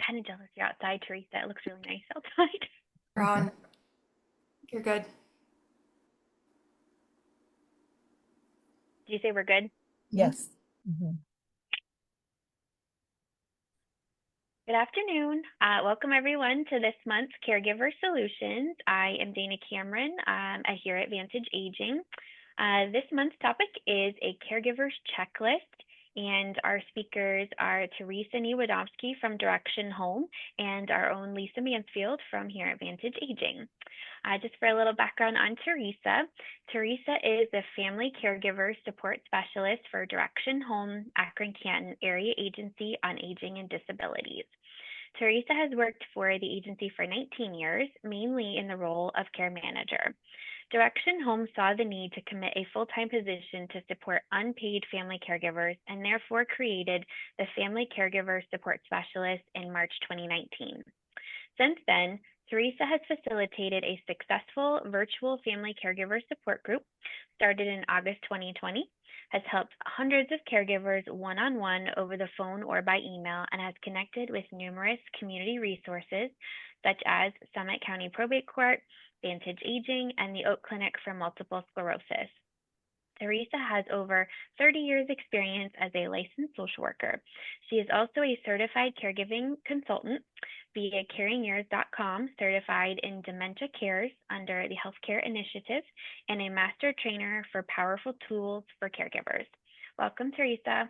kind of jealous you're outside, Teresa. It looks really nice outside. Ron, you're good. Did you say we're good? Mhm. Yes. Mhm. Good afternoon. Welcome everyone to this month's Caregiver Solutions. I am Dana Cameron here at Vantage Aging. This month's topic is a caregiver's checklist, and our speakers are Teresa Niewadowski from Direction Home and our own Lisa Mansfield from here at Vantage Aging. Just for a little background on Teresa, Teresa is the Family Caregiver Support Specialist for Direction Home Akron Canton Area Agency on Aging and Disabilities. Teresa has worked for the agency for 19 years, mainly in the role of care manager. Direction Home saw the need to commit a full-time position to support unpaid family caregivers and therefore created the Family Caregiver Support Specialist in March 2019. Since then, Teresa has facilitated a successful virtual family caregiver support group started in August 2020, has helped hundreds of caregivers one-on-one over the phone or by email, and has connected with numerous community resources such as Summit County Probate Court, Vantage Aging, and the Oak Clinic for Multiple Sclerosis. Teresa has over 30 years experience as a licensed social worker. She is also a certified caregiving consultant via caringyears.com, certified in dementia cares under the Healthcare Initiative, and a master trainer for powerful tools for caregivers. Welcome, Teresa.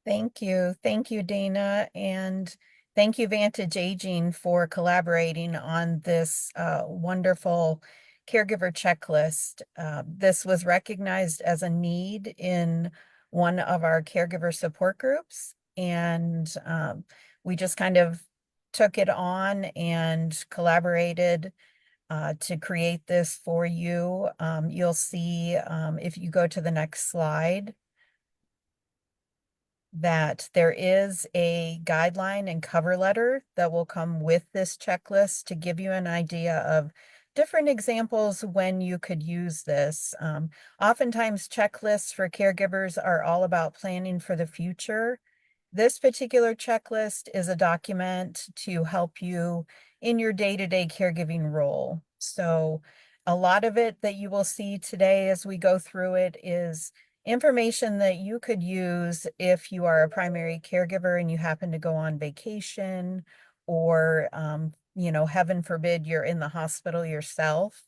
Thank you. Thank you, Dana. And thank you, Vantage Aging, for collaborating on this wonderful caregiver checklist. This was recognized as a need in one of our caregiver support groups. And we just kind of took it on and collaborated to create this for you. You'll see if you go to the next slide, that there is a guideline and cover letter that will come with this checklist to give you an idea of different examples when you could use this. Oftentimes checklists for caregivers are all about planning for the future. This particular checklist is a document to help you in your day-to-day caregiving role. So a lot of it that you will see today as we go through it is information that you could use if you are a primary caregiver and you happen to go on vacation, or, heaven forbid, you're in the hospital yourself,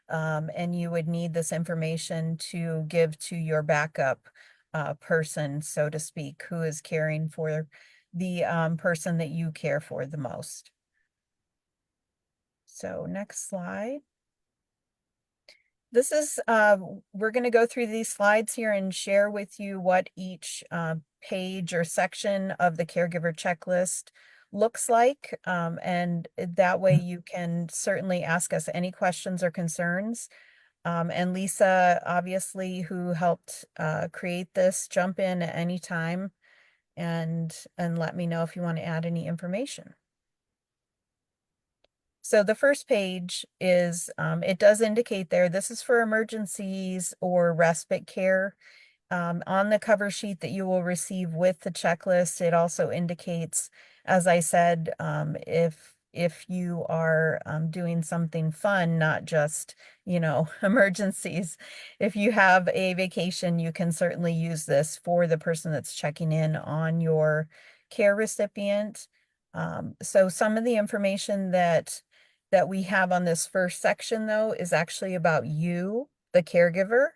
and you would need this information to give to your backup person, so to speak, who is caring for the person that you care for the most. So next slide. This is, we're going to go through these slides here and share with you what each page or section of the caregiver checklist looks like. And that way you can certainly ask us any questions or concerns. And Lisa, obviously, who helped create this, jump in at any time and let me know if you want to add any information. So the first page is, it does indicate there, this is for emergencies or respite care. On the cover sheet that you will receive with the checklist, it also indicates, as I said, if you are doing something fun, not just, emergencies. If you have a vacation, you can certainly use this for the person that's checking in on your care recipient. So some of the information that we have on this first section, though, is actually about you, the caregiver.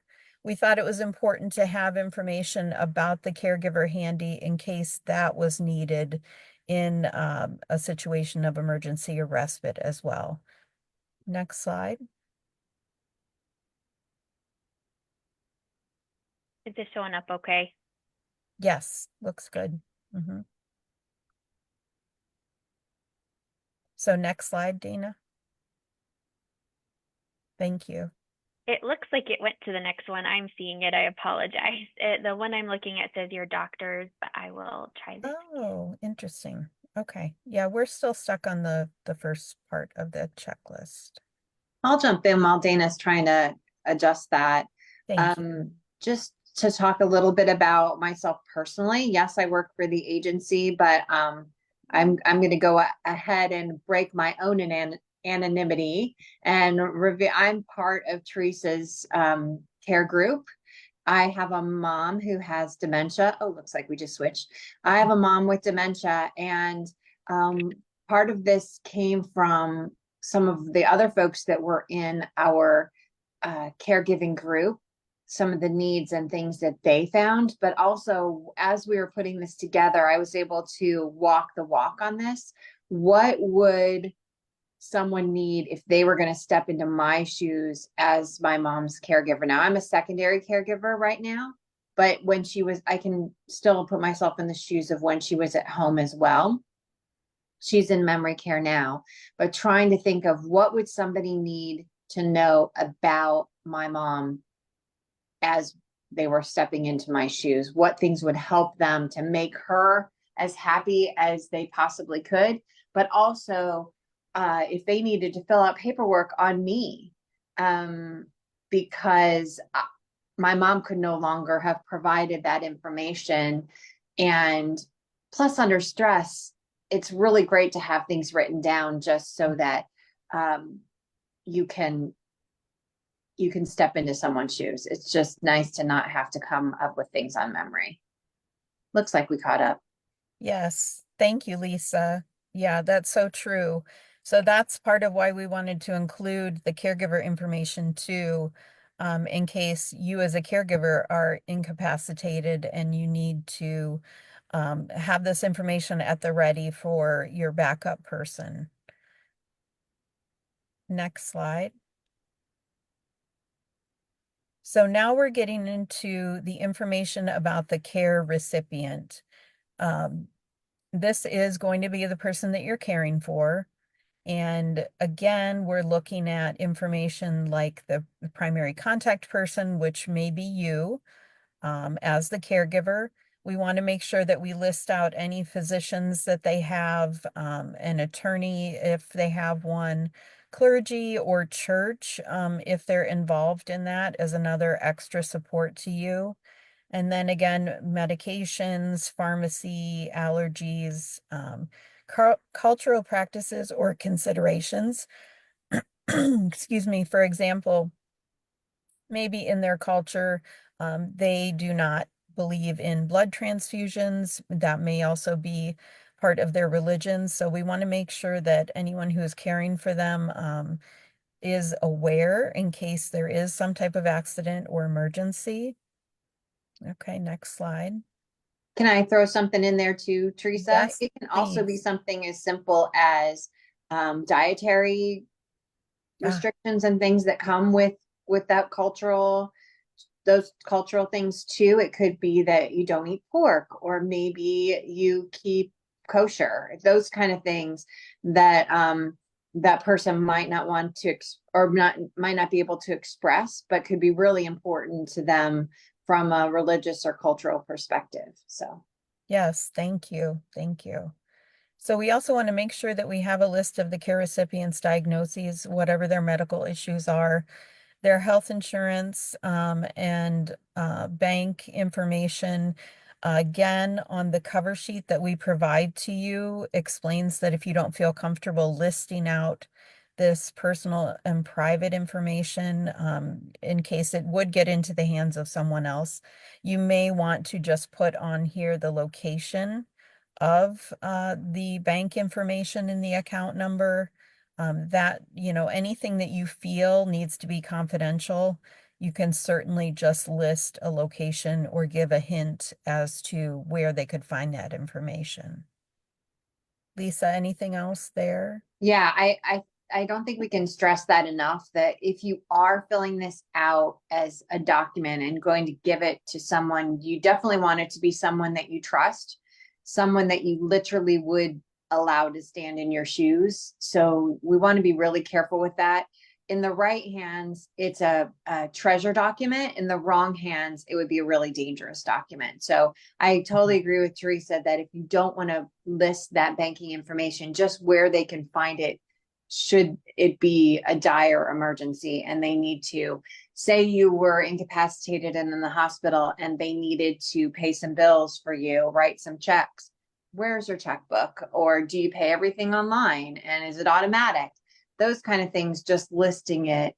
We thought it was important to have information about the caregiver handy in case that was needed in a situation of emergency or respite as well. Next slide. Is this showing up okay? Yes, looks good. So next slide, Dana. Thank you. It looks like it went to the next one. I'm seeing it. I apologize. The one I'm looking at says your doctors, but I will try this. Oh, interesting. Okay. Yeah, we're still stuck on the first part of the checklist. I'll jump in while Dana's trying to adjust that. Thank you. Just to talk a little bit about myself personally. Yes, I work for the agency, but I'm going to go ahead and break my own anonymity and reveal I'm part of Teresa's care group. I have a mom who has dementia. Oh, looks like we just switched. I have a mom with dementia, and um, part of this came from some of the other folks that were in our caregiving group, some of the needs and things that they found. But also, as we were putting this together, I was able to walk the walk on this. What would someone need if they were going to step into my shoes as my mom's caregiver? Now, I'm a secondary caregiver right now, but when she was, I can still put myself in the shoes of when she was at home as well. She's in memory care now, but trying to think of what would somebody need to know about my mom as they were stepping into my shoes, what things would help them to make her as happy as they possibly could, but also if they needed to fill out paperwork on me, because my mom could no longer have provided that information. And plus, under stress, it's really great to have things written down just so that um, you can step into someone's shoes. It's just nice to not have to come up with things on memory. Looks like we caught up. Yes, thank you, Lisa. Yeah, that's so true. So that's part of why we wanted to include the caregiver information too, in case you as a caregiver are incapacitated and you need to have this information at the ready for your backup person. Next slide. So now we're getting into the information about the care recipient. This is going to be the person that you're caring for. And again, we're looking at information like the primary contact person, which may be you as the caregiver. We want to make sure that we list out any physicians that they have, an attorney if they have one, clergy or church if they're involved in that as another extra support to you. And then again, medications, pharmacy, allergies, cultural practices or considerations. Excuse me, for example, maybe in their culture, they do not believe in blood transfusions. That may also be part of their religion. So we want to make sure that anyone who is caring for them is aware in case there is some type of accident or emergency. Okay, next slide. Can I throw something in there too, Teresa? Yes, It can also be please. something as simple as dietary Ah, restrictions and things that come with that cultural those cultural things too. It could be that you don't eat pork, or maybe you keep kosher, those kind of things that that person might not want to or not might not be able to express, but could be really important to them from a religious or cultural perspective. So yes, thank you. Thank you. So we also want to make sure that we have a list of the care recipients' diagnoses, whatever their medical issues are, their health insurance, and bank information. Again, on the cover sheet that we provide to you explains that if you don't feel comfortable listing out this personal and private information, in case it would get into the hands of someone else, you may want to just put on here the location of the bank information in the account number. That, anything that you feel needs to be confidential, you can certainly just list a location or give a hint as to where they could find that information. Lisa, anything else there? yeah, I don't think we can stress that enough, that if you are filling this out as a document and going to give it to someone, you definitely want it to be someone that you trust, someone that you literally would allow to stand in your shoes. So we want to be really careful with that. In the right hands, it's a treasure document. In the wrong hands, it would be a really dangerous document. So I totally agree with Teresa that if you don't want to list that banking information, just where they can find it, should it be a dire emergency and they need to, say you were incapacitated and in the hospital and they needed to pay some bills for you, write some checks, where's your checkbook? Or do you pay everything online? And is it automatic? Those kind of things, just listing it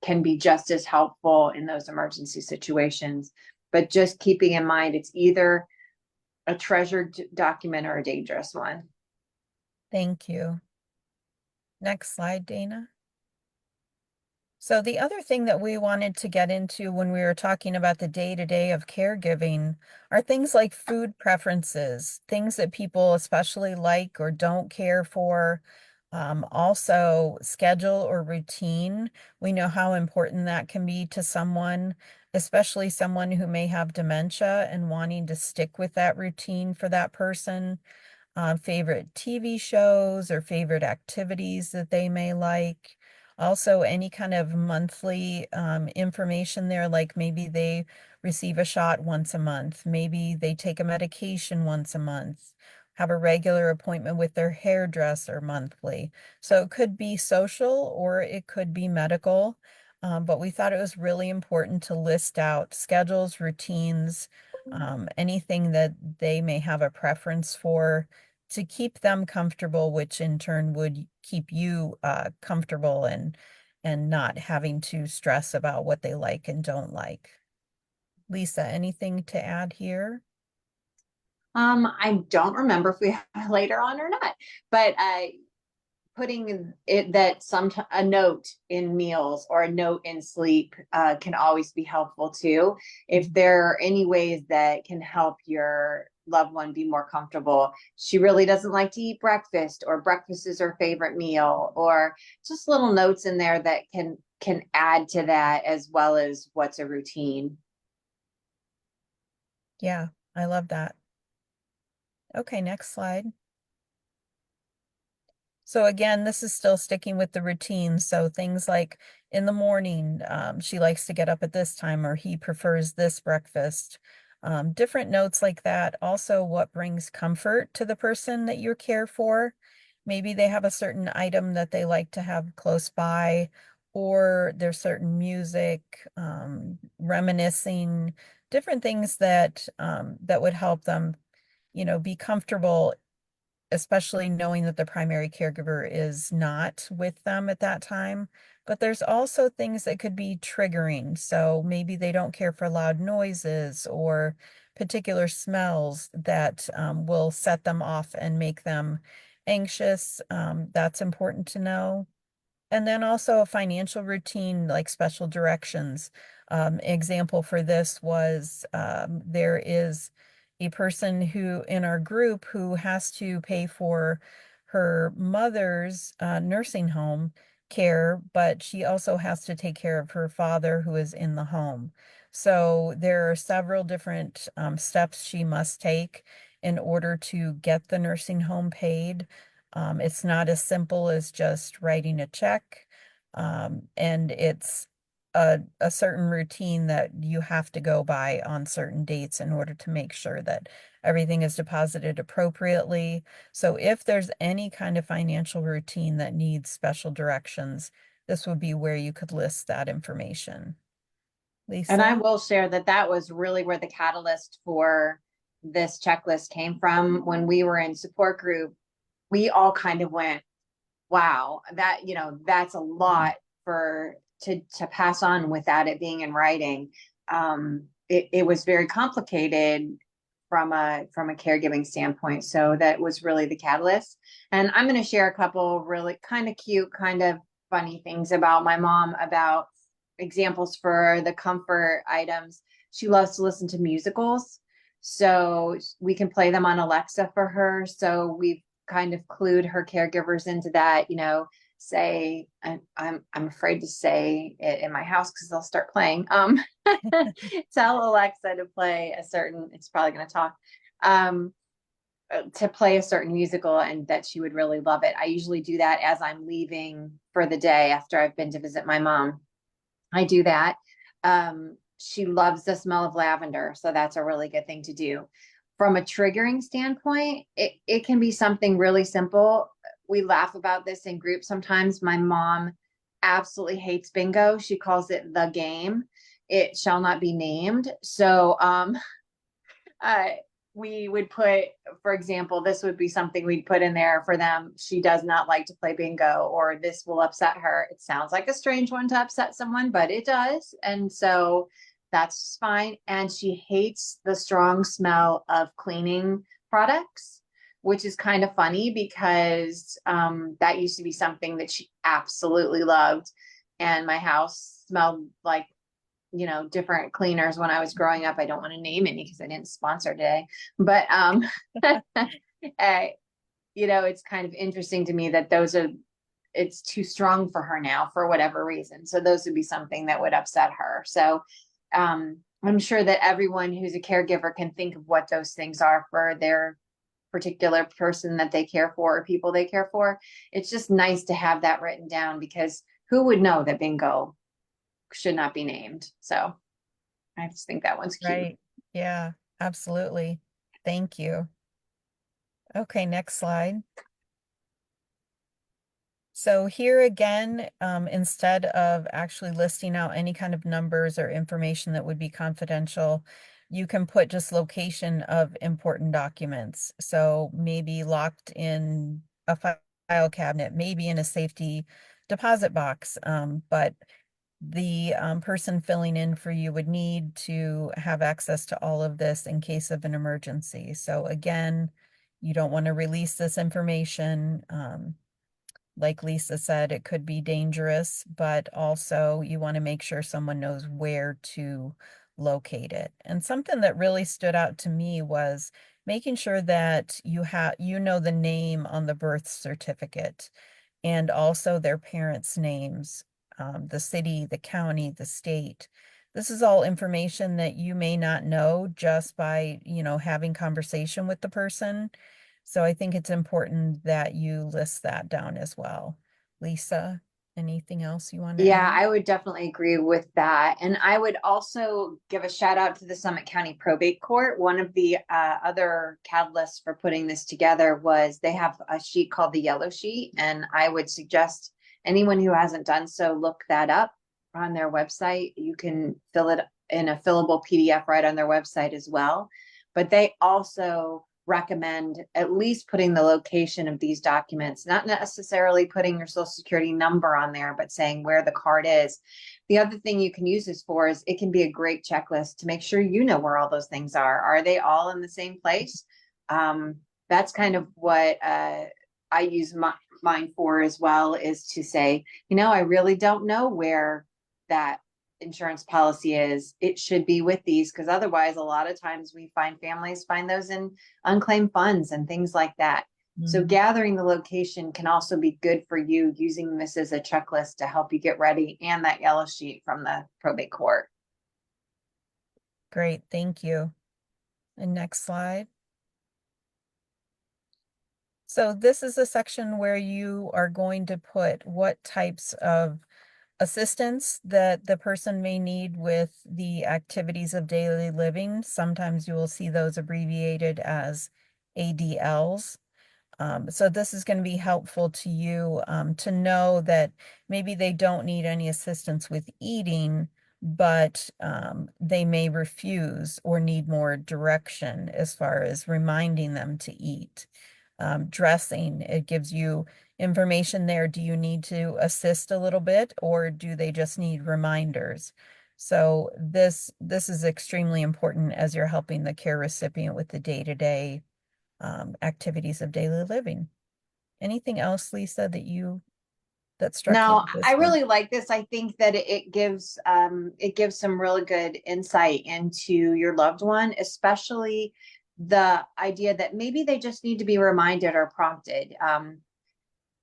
can be just as helpful in those emergency situations. But just keeping in mind, it's either a treasured document or a dangerous one. Thank you. Next slide, Dana. So the other thing that we wanted to get into when we were talking about the day-to-day of caregiving are things like food preferences, things that people especially like or don't care for. Also, schedule or routine. We know how important that can be to someone, especially someone who may have dementia and wanting to stick with that routine for that person. Favorite TV shows or favorite activities that they may like. Also, any kind of monthly information there, like maybe they receive a shot once a month, maybe they take a medication once a month, have a regular appointment with their hairdresser monthly. So it could be social or it could be medical. But we thought it was really important to list out schedules, routines, anything that they may have a preference for to keep them comfortable, which in turn would keep you comfortable and not having to stress about what they like and don't like. Lisa, anything to add here? I don't remember if we have later on or not, but putting it that a note in meals or a note in sleep can always be helpful too. If there are any ways that can help your loved one be more comfortable, she really doesn't like to eat breakfast, or breakfast is her favorite meal, or just little notes in there that can add to that, as well as what's a routine. Yeah, I love that. Okay, next slide. So again, this is still sticking with the routine. So things like in the morning, she likes to get up at this time, or he prefers this breakfast. Different notes like that. Also, what brings comfort to the person that you care for. Maybe they have a certain item that they like to have close by, or there's certain music, reminiscing, different things that would help them, be comfortable, especially knowing that the primary caregiver is not with them at that time. But there's also things that could be triggering. So maybe they don't care for loud noises or particular smells that will set them off and make them anxious. That's important to know. And then also a financial routine, like special directions. Example for this was there is a person who in our group who has to pay for her mother's nursing home care, but she also has to take care of her father who is in the home. So there are several different steps she must take in order to get the nursing home paid. It's not as simple as just writing a check. And it's a certain routine that you have to go by on certain dates in order to make sure that everything is deposited appropriately. So if there's any kind of financial routine that needs special directions, this would be where you could list that information. And I Lisa? will share that that was really where the catalyst for this checklist came from. When we were in support group, we all kind of went, wow, that's a lot for to pass on without it being in writing. It was very complicated from a caregiving standpoint. So that was really the catalyst. And I'm going to share a couple really kind of cute, kind of funny things about my mom, about examples for the comfort items. She loves to listen to musicals. So we can play them on Alexa for her. So we've kind of clued her caregivers into that, say, I'm afraid to say it in my house because they'll start playing. Tell Alexa to play it's probably going to talk, to play a certain musical, and that she would really love it. I usually do that as I'm leaving for the day after I've been to visit my mom. I do that. She loves the smell of lavender, so that's a really good thing to do. From a triggering standpoint, it can be something really simple. We laugh about this in group sometimes. My mom absolutely hates bingo. She calls it the game. It shall not be named. So uh, we would put, for example, this would be something we'd put in there for them. She does not like to play bingo, or this will upset her. It sounds like a strange one to upset someone, but it does. And so that's fine. And she hates the strong smell of cleaning products, which is kind of funny because that used to be something that she absolutely loved. And my house smelled like, different cleaners when I was growing up. I don't want to name any because I didn't sponsor today, but it's kind of interesting to me that it's too strong for her now for whatever reason. So those would be something that would upset her. So I'm sure that everyone who's a caregiver can think of what those things are for their particular person that they care for or people they care for. It's just nice to have that written down because who would know that bingo should not be named? So I just think that one's cute. Right. Yeah, absolutely. Thank you. Okay, next slide. So here again, instead of actually listing out any kind of numbers or information that would be confidential, you can put just location of important documents. So maybe locked in a file cabinet, maybe in a safety deposit box, but the person filling in for you would need to have access to all of this in case of an emergency. So again, you don't want to release this information. Like Lisa said, it could be dangerous, but also you want to make sure someone knows where to locate it. And something that really stood out to me was making sure that you know the name on the birth certificate and also their parents' names, the city, the county, the state. This is all information that you may not know just by, having conversation with the person. So I think it's important that you list that down as well. Lisa, anything else you want to Yeah, add? I would definitely agree with that. And I would also give a shout out to the Summit County Probate Court. One of the other catalysts for putting this together was they have a sheet called the Yellow Sheet. And I would suggest anyone who hasn't done so, look that up on their website. You can fill it in a fillable PDF right on their website as well. But they also recommend at least putting the location of these documents, not necessarily putting your social security number on there, but saying where the card is. The other thing you can use this for is it can be a great checklist to make sure you know where all those things are. Are they all in the same place? That's kind of what I use mine for as well, is to say, I really don't know where that insurance policy is. It should be with these, because otherwise a lot of times we find families find those in unclaimed funds and things like that. So Mhm. gathering the location can also be good for you, using this as a checklist to help you get ready, and that yellow sheet from the probate court. Great, thank you. And next slide. So this is a section where you are going to put what types of assistance that the person may need with the activities of daily living. Sometimes you will see those abbreviated as ADLs. So this is going to be helpful to you to know that maybe they don't need any assistance with eating, but they may refuse or need more direction as far as reminding them to eat. Dressing, it gives you information there. Do you need to assist a little bit, or do they just need reminders? So this is extremely important as you're helping the care recipient with the day-to-day activities of daily living. Anything else, Lisa, that struck you No, with I this one? really like this. I think that it gives some really good insight into your loved one, especially the idea that maybe they just need to be reminded or prompted.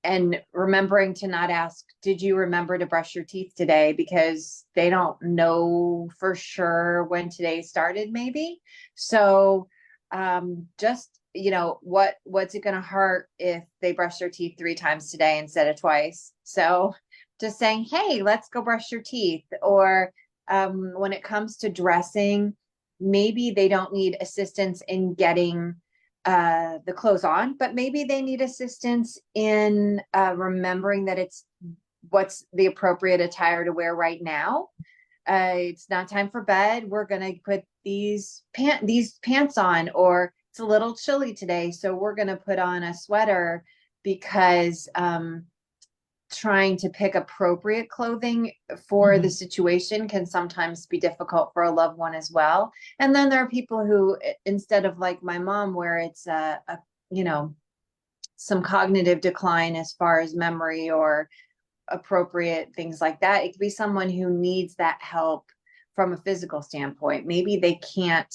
And remembering to not ask, did you remember to brush your teeth today? Because they don't know for sure when today started, maybe. So just, what's it going to hurt if they brush their teeth 3 times today instead of twice? So just saying, hey, let's go brush your teeth. Or when it comes to dressing, maybe they don't need assistance in getting the clothes on, but maybe they need assistance in remembering that it's what's the appropriate attire to wear right now. it's not time for bed. We're gonna put these pants on, or it's a little chilly today, so we're gonna put on a sweater because trying to pick appropriate clothing for the Mhm. situation can sometimes be difficult for a loved one as well. And then there are people who, instead of like my mom, where it's a you know, some cognitive decline as far as memory or appropriate things like that, it could be someone who needs that help from a physical standpoint. Maybe they can't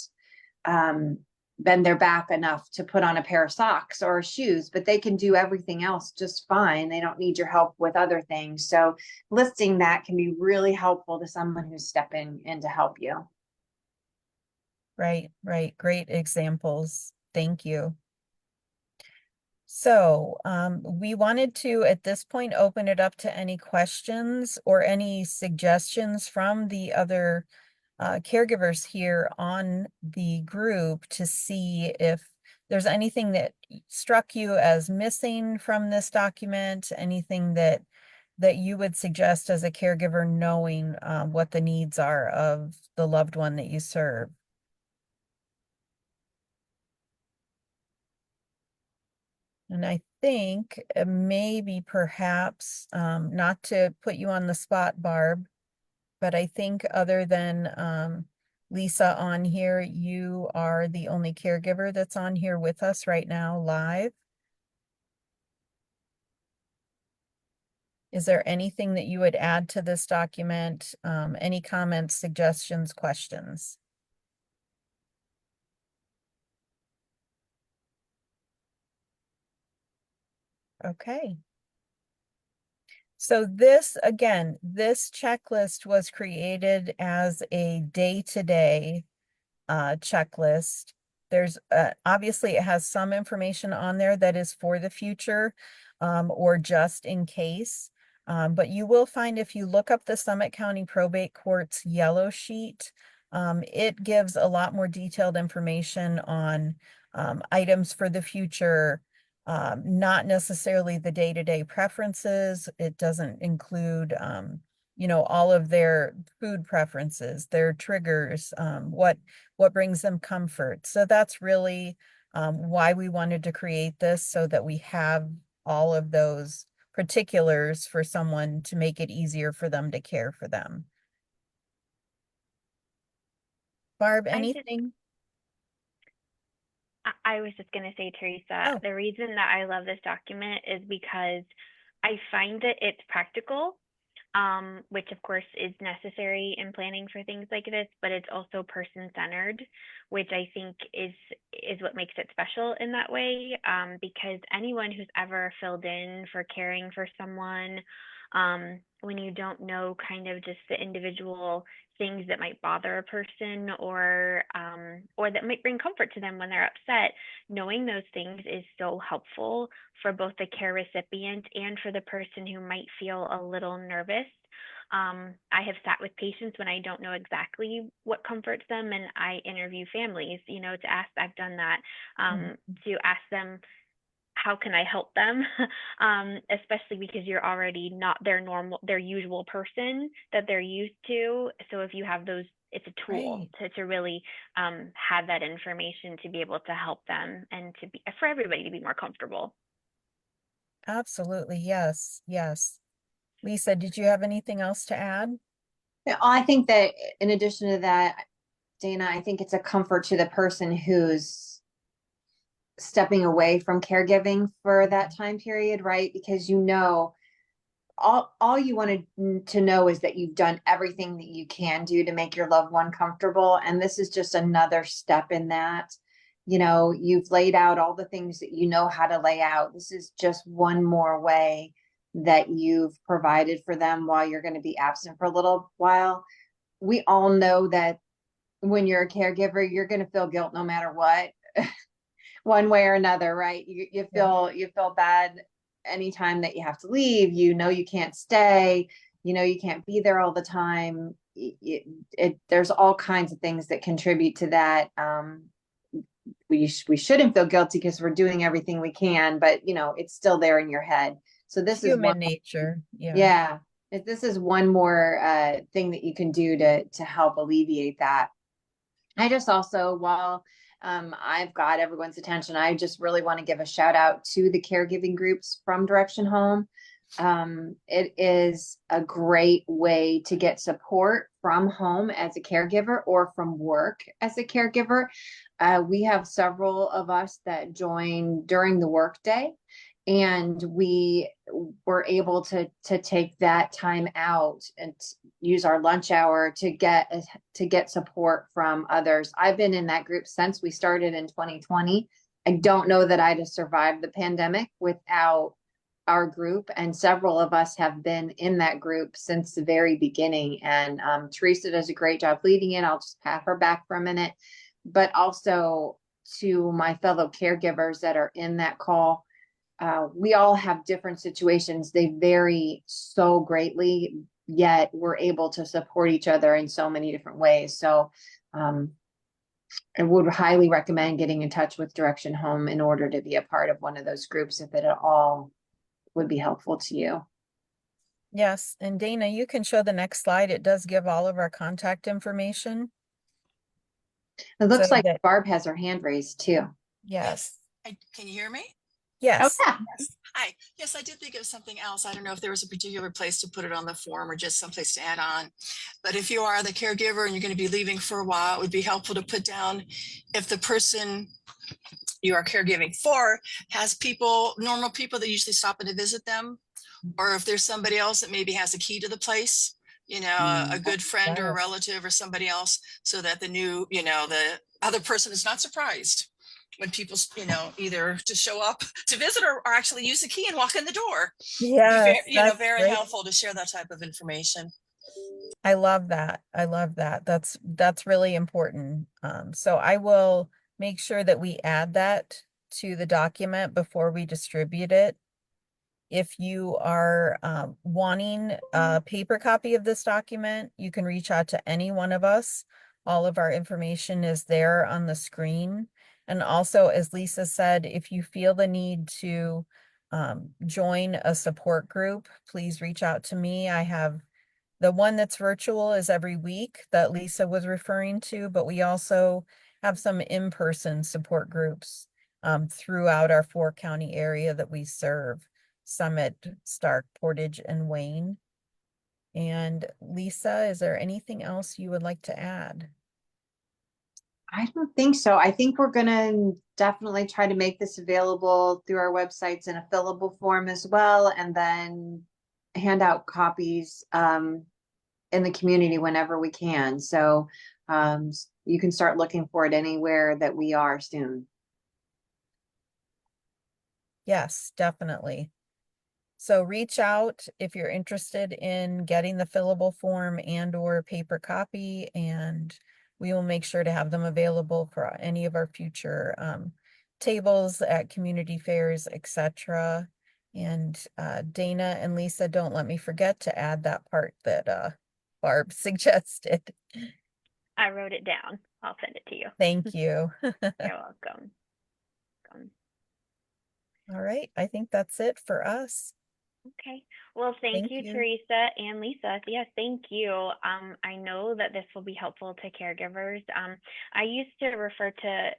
um, bend their back enough to put on a pair of socks or shoes, but they can do everything else just fine. They don't need your help with other things. So listing that can be really helpful to someone who's stepping in to help you. Right, right. Great examples. Thank you. So we wanted to, at this point, open it up to any questions or any suggestions from the other caregivers here on the group to see if there's anything that struck you as missing from this document, anything that you would suggest as a caregiver knowing what the needs are of the loved one that you serve. And I think maybe perhaps, not to put you on the spot, Barb, but I think other than Lisa on here, you are the only caregiver that's on here with us right now live. Is there anything that you would add to this document? Any comments, suggestions, questions? Okay. So this, again, this checklist was created as a day-to-day checklist. There's obviously it has some information on there that is for the future or just in case. But you will find if you look up the Summit County Probate Court's yellow sheet, it gives a lot more detailed information on items for the future, not necessarily the day-to-day preferences. It doesn't include you know, all of their food preferences, their triggers, what brings them comfort. So that's really why we wanted to create this, so that we have all of those particulars for someone to make it easier for them to care for them. Barb, I just anything? I was just going to say, Teresa, Oh, the reason that I love this document is because I find that it's practical, which of course is necessary in planning for things like this, but it's also person-centered, which I think is what makes it special in that way. Because anyone who's ever filled in for caring for someone, when you don't know kind of just the individual things that might bother a person or that might bring comfort to them when they're upset, knowing those things is so helpful for both the care recipient and for the person who might feel a little nervous. I have sat with patients when I don't know exactly what comforts them, and I interview families, to ask. I've done that, mhm. to ask them, how can I help them? Especially because you're already not their usual person that they're used to. So if you have those, it's a tool Right. to really have that information to be able to help them and for everybody to be more comfortable. Absolutely. Yes. Yes. Lisa, did you have anything else to add? Yeah, I think that in addition to that, Dana, I think it's a comfort to the person who's stepping away from caregiving for that time period, right? Because all you wanted to know is that you've done everything that you can do to make your loved one comfortable, and this is just another step in that. You've laid out all the things that you know how to lay out. This is just one more way that you've provided for them while you're going to be absent for a little while. We all know that when you're a caregiver, you're going to feel guilt no matter what, one way or another, right? You Yeah. feel bad anytime that you have to leave. You can't stay. You can't be there all the time. There's all kinds of things that contribute to that. We shouldn't feel guilty because we're doing everything we can, but it's still there in your head. So It's this is one. human nature. Yeah. Yeah. this is one more thing that you can do to help alleviate that. I just also, while I've got everyone's attention, I just really want to give a shout out to the caregiving groups from Direction Home. It is a great way to get support from home as a caregiver or from work as a caregiver. We have several of us that join during the workday, and we were able to take that time out and use our lunch hour to get support from others. I've been in that group since we started in 2020. I don't know that I'd have survived the pandemic without our group, and several of us have been in that group since the very beginning. And Teresa does a great job leading it. I'll just pat her back for a minute, but also to my fellow caregivers that are in that call. We all have different situations. They vary so greatly, yet we're able to support each other in so many different ways. So I would highly recommend getting in touch with Direction Home in order to be a part of one of those groups if it at all would be helpful to you. Yes, and Dana, you can show the next slide. It does give all of our contact information. It So looks like that, Barb has her hand raised too. yes. Can you hear me? Oh Yes. yeah. Yes. Hi. Yes, I did think of something else. I don't know if there was a particular place to put it on the form or just someplace to add on. But if you are the caregiver and you're going to be leaving for a while, it would be helpful to put down if the person you are caregiving for has people, normal people that usually stop in to visit them, or if there's somebody else that maybe has a key to the place, a good friend or a Yes. relative or somebody else, so that the new, the other person is not surprised when people, either just show up to visit or actually use the key and walk in the door. Yes, that's Very great. helpful to share that type of information. I love that. I love that. That's really important. So I will make sure that we add that to the document before we distribute it. If you are wanting a paper copy of this document, you can reach out to any one of us. All of our information is there on the screen. And also, as Lisa said, if you feel the need to join a support group, please reach out to me. I have the one that's virtual is every week that Lisa was referring to, but we also have some in-person support groups throughout our 4-county area that we serve. Summit, Stark, Portage, and Wayne. And Lisa, is there anything else you would like to add? I don't think so. I think we're gonna definitely try to make this available through our websites in a fillable form as well, and then hand out copies in the community whenever we can. So you can start looking for it anywhere that we are soon. Yes, definitely. So reach out if you're interested in getting the fillable form and or paper copy, and we will make sure to have them available for any of our future tables at community fairs, etc. And Dana and Lisa, don't let me forget to add that part that Barb suggested. I wrote it down. I'll send it to you. Thank you. You're welcome. All right, I think that's it for us. Okay. Well, thank you, Teresa and Lisa. Yes, thank you. I know that this will be helpful to caregivers. I used to refer to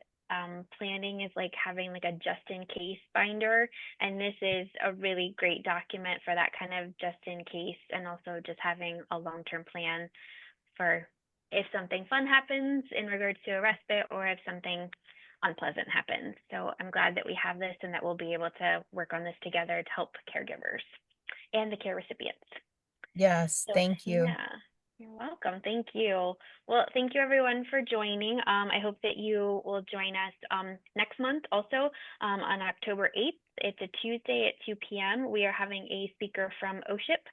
planning as like having like a just in case binder, and this is a really great document for that kind of just in case, and also just having a long-term plan for if something fun happens in regards to a respite or if something unpleasant happens. So I'm glad that we have this and that we'll be able to work on this together to help caregivers and the care recipients. Yes, thank you. Yeah, you're welcome. Thank you. Well, thank you everyone for joining. I hope that you will join us next month also on October 8th. It's a Tuesday at 2 p.m. We are having a speaker from OSHIP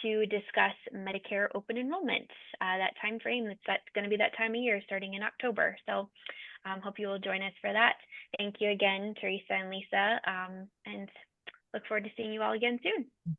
to discuss Medicare open enrollment. That time frame, that's going to be that time of year starting in October. So hope you will join us for that. Thank you again, Teresa and Lisa, and look forward to seeing you all again soon.